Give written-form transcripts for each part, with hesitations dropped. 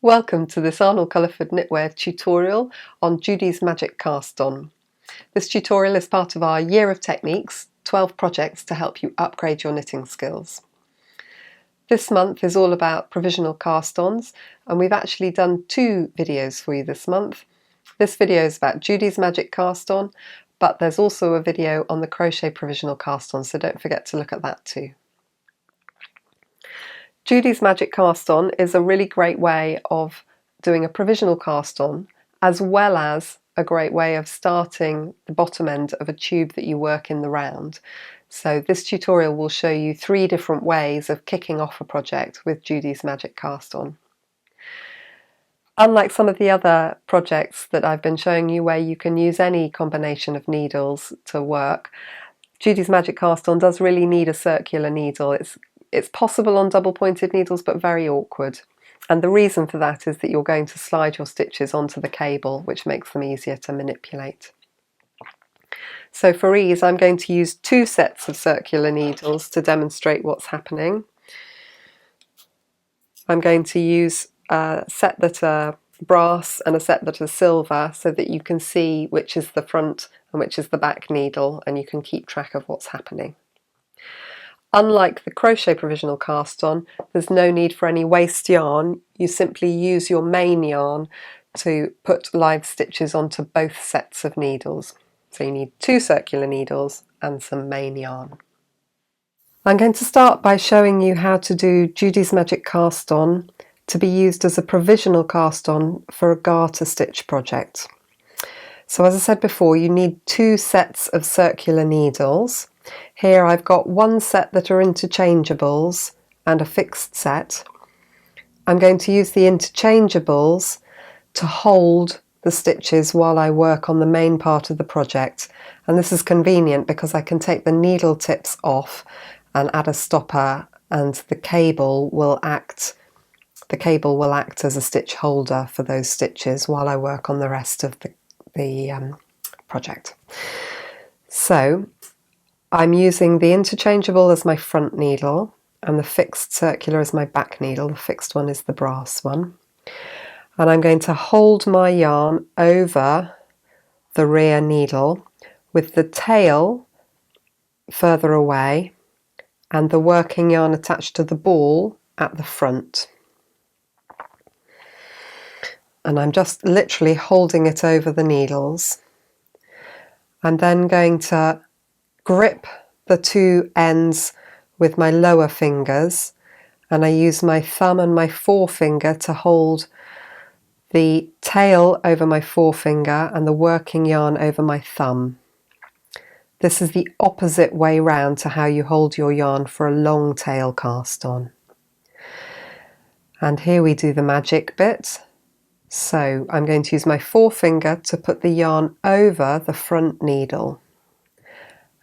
Welcome to this Arnall-Culliford knitwear tutorial on Judy's Magic Cast On. This tutorial is part of our Year of Techniques, 12 projects to help you upgrade your knitting skills. This month is all about provisional cast-ons, and we've actually done 2 videos for you this month. This video is about Judy's Magic Cast On, but there's also a video on the crochet provisional cast on, so don't forget to look at that too. Judy's Magic Cast On is a really great way of doing a provisional cast on, as well as a great way of starting the bottom end of a tube that you work in the round. So this tutorial will show you 3 different ways of kicking off a project with Judy's Magic Cast On. Unlike some of the other projects that I've been showing you where you can use any combination of needles to work, Judy's Magic Cast On does really need a circular needle. It's possible on double pointed needles, but very awkward. And the reason for that is that you're going to slide your stitches onto the cable, which makes them easier to manipulate. So for ease, I'm going to use 2 sets of circular needles to demonstrate what's happening. I'm going to use a set that are brass and a set that are silver so that you can see which is the front and which is the back needle, and you can keep track of what's happening. Unlike the crochet provisional cast on, there's no need for any waste yarn. You simply use your main yarn to put live stitches onto both sets of needles. So you need 2 circular needles and some main yarn. I'm going to start by showing you how to do Judy's Magic Cast On to be used as a provisional cast on for a garter stitch project. So as I said before, you need 2 sets of circular needles. Here I've got 1 set that are interchangeables and a fixed set. I'm going to use the interchangeables to hold the stitches while I work on the main part of the project, and this is convenient because I can take the needle tips off and add a stopper, and the cable will act as a stitch holder for those stitches while I work on the rest of the project. So I'm using the interchangeable as my front needle and the fixed circular as my back needle. The fixed one is the brass one. And I'm going to hold my yarn over the rear needle with the tail further away and the working yarn attached to the ball at the front. And I'm just literally holding it over the needles. I'm then going to grip the 2 ends with my lower fingers, and I use my thumb and my forefinger to hold the tail over my forefinger and the working yarn over my thumb. This is the opposite way round to how you hold your yarn for a long tail cast on. And here we do the magic bit. So I'm going to use my forefinger to put the yarn over the front needle.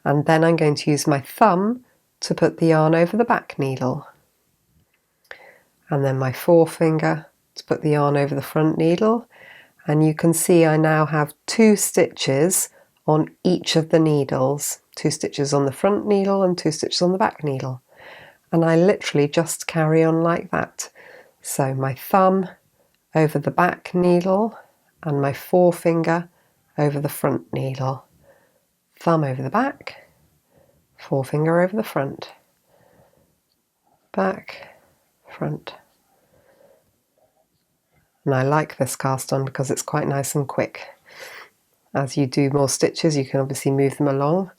And then I'm going to use my thumb to put the yarn over the back needle. And then my forefinger to put the yarn over the front needle. And you can see I now have 2 stitches on each of the needles. 2 stitches on the front needle and 2 stitches on the back needle. And I literally just carry on like that. So my thumb over the back needle and my forefinger over the front needle. Thumb over the back, forefinger over the front, back, front. And I like this cast on because it's quite nice and quick. As you do more stitches, you can obviously move them along.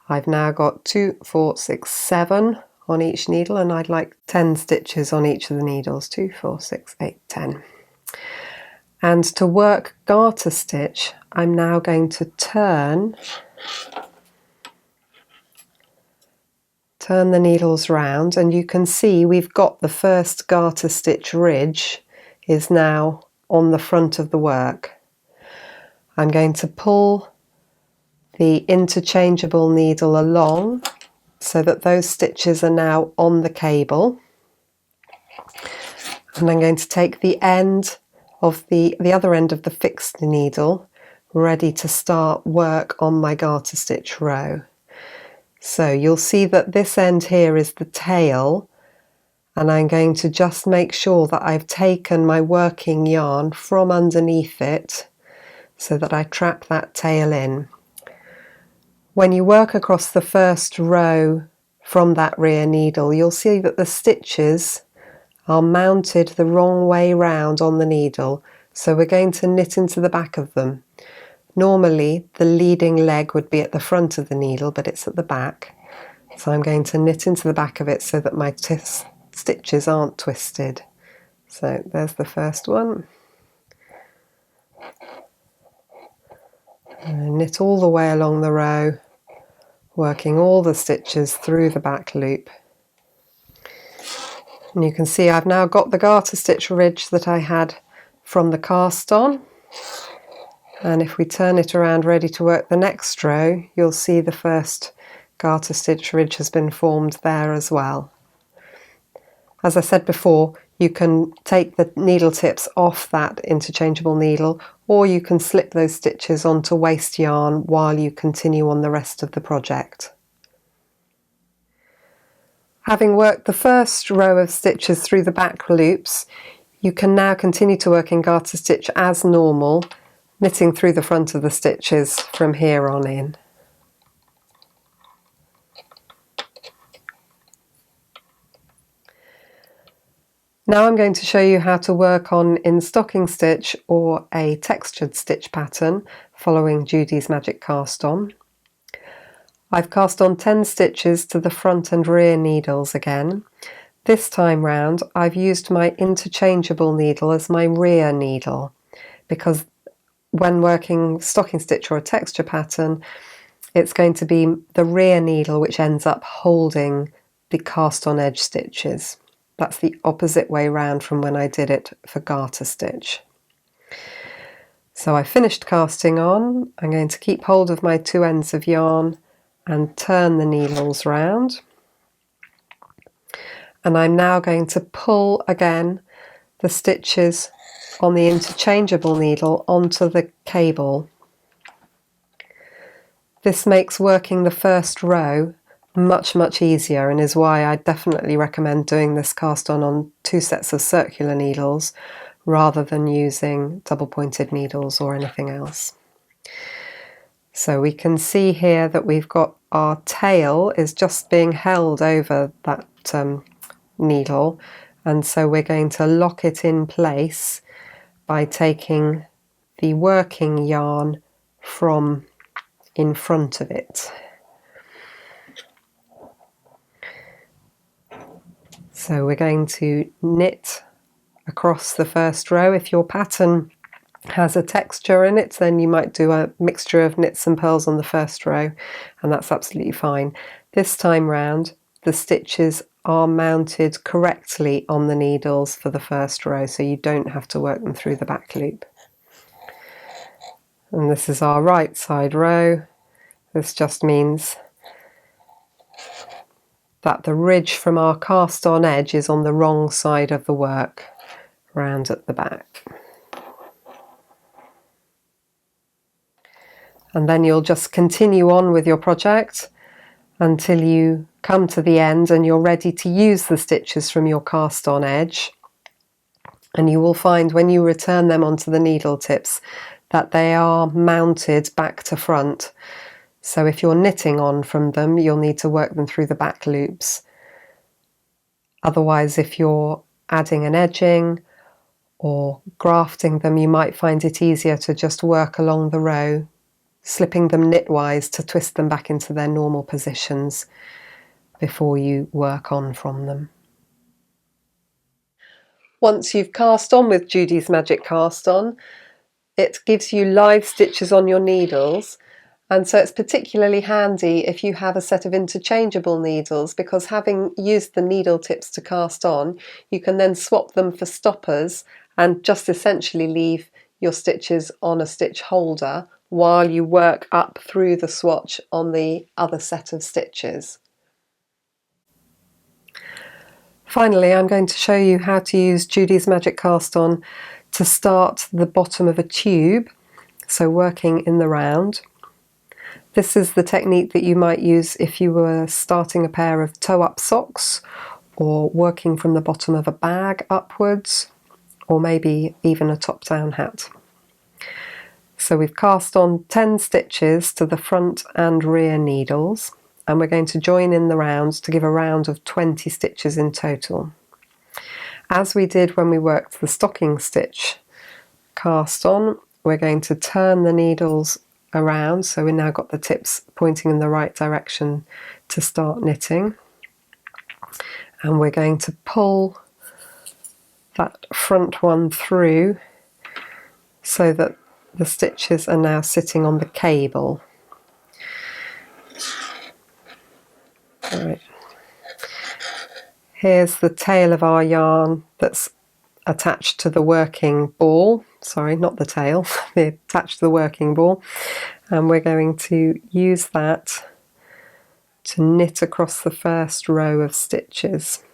I've now got 2, 4, 6, 7 on each needle, and I'd like 10 stitches on each of the needles. 2, 4, 6, 8, 10. And to work garter stitch, I'm now going to turn the needles round, and you can see we've got the first garter stitch ridge is now on the front of the work. I'm going to pull the interchangeable needle along so that those stitches are now on the cable, and I'm going to take the end of the other end of the fixed needle ready to start work on my garter stitch row. So you'll see that this end here is the tail, and I'm going to just make sure that I've taken my working yarn from underneath it so that I trap that tail in. When you work across the first row from that rear needle, you'll see that the stitches are mounted the wrong way round on the needle, so we're going to knit into the back of them. Normally the leading leg would be at the front of the needle, but it's at the back, so I'm going to knit into the back of it so that my stitches aren't twisted. So there's the first one. And knit all the way along the row, working all the stitches through the back loop. And you can see I've now got the garter stitch ridge that I had from the cast on. And if we turn it around ready to work the next row, you'll see the first garter stitch ridge has been formed there as well. As I said before, you can take the needle tips off that interchangeable needle, or you can slip those stitches onto waste yarn while you continue on the rest of the project. Having worked the first row of stitches through the back loops, you can now continue to work in garter stitch as normal, knitting through the front of the stitches from here on in. Now I'm going to show you how to work on in stocking stitch or a textured stitch pattern following Judy's magic cast on. I've cast on 10 stitches to the front and rear needles again. This time round I've used my interchangeable needle as my rear needle, because when working stocking stitch or a texture pattern, it's going to be the rear needle which ends up holding the cast on edge stitches. That's the opposite way round from when I did it for garter stitch. So I finished casting on. I'm going to keep hold of my two ends of yarn and turn the needles round. And I'm now going to pull again the stitches on the interchangeable needle onto the cable. This makes working the first row much easier, and is why I definitely recommend doing this cast on two sets of circular needles rather than using double pointed needles or anything else. So we can see here that we've got our tail is just being held over that needle, and so we're going to lock it in place by taking the working yarn from in front of it. So we're going to knit across the first row. If your pattern has a texture in it, then you might do a mixture of knits and purls on the first row, and that's absolutely fine. This time round, the stitches are mounted correctly on the needles for the first row, so you don't have to work them through the back loop. And this is our right side row. This just means that the ridge from our cast on edge is on the wrong side of the work, round at the back. And then you'll just continue on with your project until you come to the end and you're ready to use the stitches from your cast on edge. And you will find when you return them onto the needle tips that they are mounted back to front. So if you're knitting on from them, you'll need to work them through the back loops. Otherwise, if you're adding an edging or grafting them, you might find it easier to just work along the row, slipping them knitwise to twist them back into their normal positions before you work on from them. Once you've cast on with Judy's Magic Cast On, it gives you live stitches on your needles. And so it's particularly handy if you have a set of interchangeable needles, because having used the needle tips to cast on, you can then swap them for stoppers and just essentially leave your stitches on a stitch holder while you work up through the swatch on the other set of stitches. Finally, I'm going to show you how to use Judy's Magic Cast On to start the bottom of a tube, so working in the round. This is the technique that you might use if you were starting a pair of toe-up socks, or working from the bottom of a bag upwards, or maybe even a top-down hat. So we've cast on 10 stitches to the front and rear needles, and we're going to join in the rounds to give a round of 20 stitches in total. As we did when we worked the stocking stitch cast on, we're going to turn the needles around, so we've now got the tips pointing in the right direction to start knitting, and we're going to pull that front one through so that the stitches are now sitting on the cable. Right. Here's the tail of our yarn that's attached to the working ball. Sorry, not the tail, attached to the working ball. And we're going to use that to knit across the first row of stitches.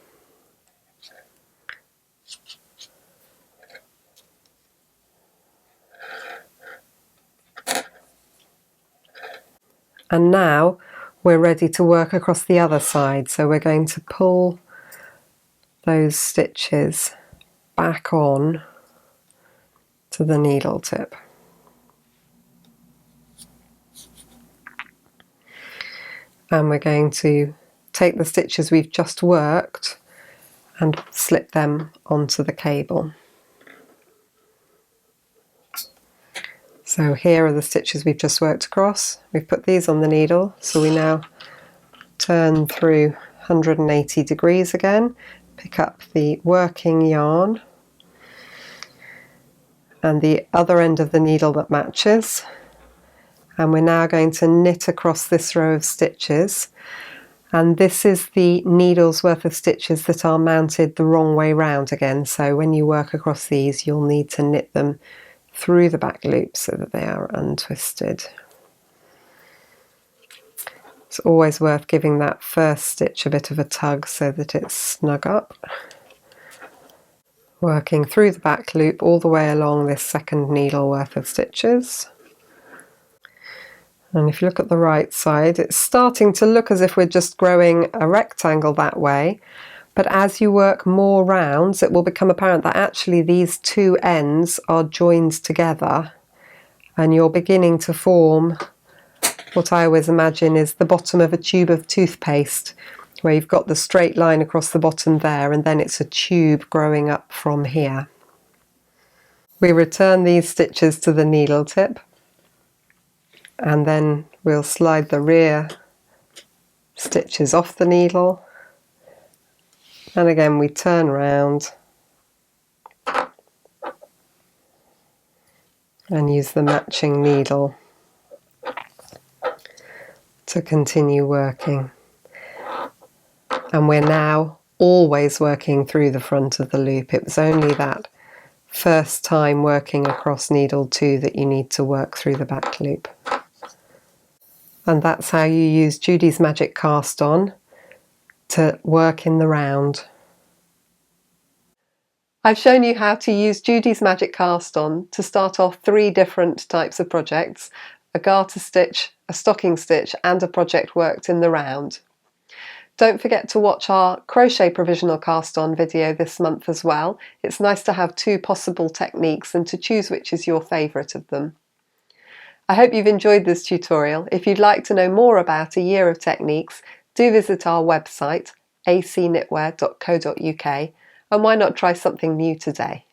And now we're ready to work across the other side, so we're going to pull those stitches back on to the needle tip. And we're going to take the stitches we've just worked and slip them onto the cable. So here are the stitches we've just worked across. We've put these on the needle, so we now turn through 180 degrees again, pick up the working yarn and the other end of the needle that matches, and we're now going to knit across this row of stitches, and this is the needle's worth of stitches that are mounted the wrong way round again, so when you work across these you'll need to knit them through the back loop so that they are untwisted. It's always worth giving that first stitch a bit of a tug so that it's snug up. Working through the back loop all the way along this second needle worth of stitches. And if you look at the right side, it's starting to look as if we're just growing a rectangle that way, but as you work more rounds it will become apparent that actually these two ends are joined together, and you're beginning to form what I always imagine is the bottom of a tube of toothpaste, where you've got the straight line across the bottom there and then it's a tube growing up from here. We return these stitches to the needle tip, and then we'll slide the rear stitches off the needle, and again we turn round and use the matching needle to continue working. And we're now always working through the front of the loop. It was only that first time working across needle 2 that you need to work through the back loop. And that's how you use Judy's Magic Cast On to work in the round. I've shown you how to use Judy's Magic Cast On to start off 3 different types of projects: a garter stitch, a stocking stitch and a project worked in the round. Don't forget to watch our crochet provisional cast on video this month as well. It's nice to have 2 possible techniques and to choose which is your favourite of them. I hope you've enjoyed this tutorial. If you'd like to know more about a year of techniques, do visit our website acknitwear.co.uk, and why not try something new today?